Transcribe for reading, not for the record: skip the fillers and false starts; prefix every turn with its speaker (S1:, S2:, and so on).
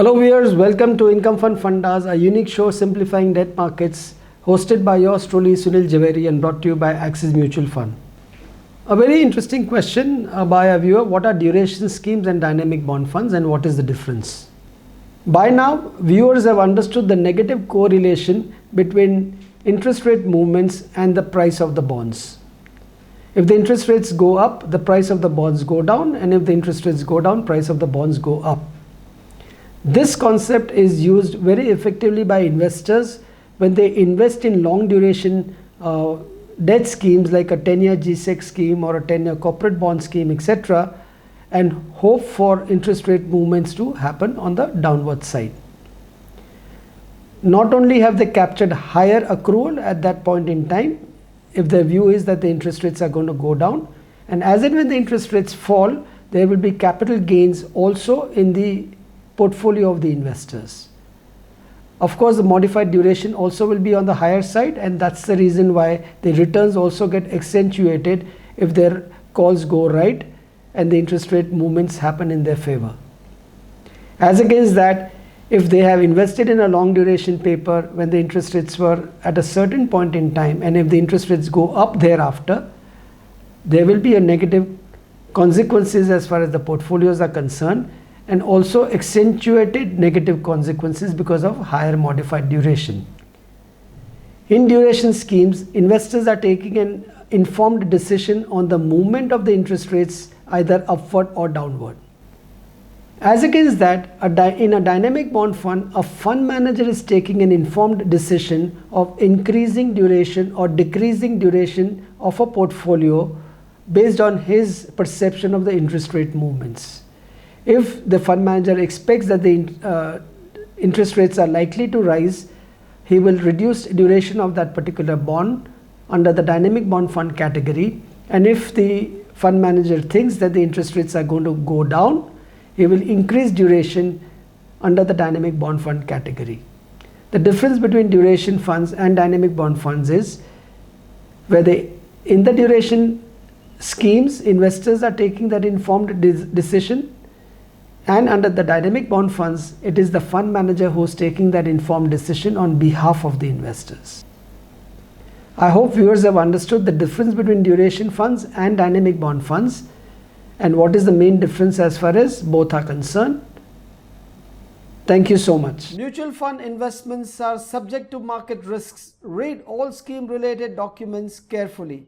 S1: Hello viewers, welcome to Income Fund Fundas, a unique show simplifying debt markets, hosted by yours truly Sunil Javeri and brought to you by Axis Mutual Fund. A very interesting question by a viewer: what are duration schemes and dynamic bond funds and what is the difference? By now, viewers have understood the negative correlation between interest rate movements and the price of the bonds. If the interest rates go up, the price of the bonds go down, and if the interest rates go down, price of the bonds go up. This concept is used very effectively by investors when they invest in long duration debt schemes like a 10-year G-Sec scheme or a 10-year corporate bond scheme, etc., and hope for interest rate movements to happen on the downward side. Not only have they captured higher accrual at that point in time, if their view is that the interest rates are going to go down, and as and when the interest rates fall, there will be capital gains also in the portfolio of the investors. Of course, the modified duration also will be on the higher side, and that's the reason why the returns also get accentuated if their calls go right and the interest rate movements happen in their favor. As against that, if they have invested in a long duration paper when the interest rates were at a certain point in time, and if the interest rates go up thereafter, there will be a negative consequences as far as the portfolios are concerned, and also accentuated negative consequences because of higher modified duration. In duration schemes, investors are taking an informed decision on the movement of the interest rates either upward or downward. As against that, in a dynamic bond fund, a fund manager is taking an informed decision of increasing duration or decreasing duration of a portfolio based on his perception of the interest rate movements. If the fund manager expects that the interest rates are likely to rise, he will reduce duration of that particular bond under the dynamic bond fund category. And if the fund manager thinks that the interest rates are going to go down, he will increase duration under the dynamic bond fund category. The difference between duration funds and dynamic bond funds is where in the duration schemes, investors are taking that informed decision, and under the dynamic bond funds, it is the fund manager who is taking that informed decision on behalf of the investors. I hope viewers have understood the difference between duration funds and dynamic bond funds and what is the main difference as far as both are concerned. Thank you so much. Mutual fund investments are subject to market risks. Read all scheme related documents carefully.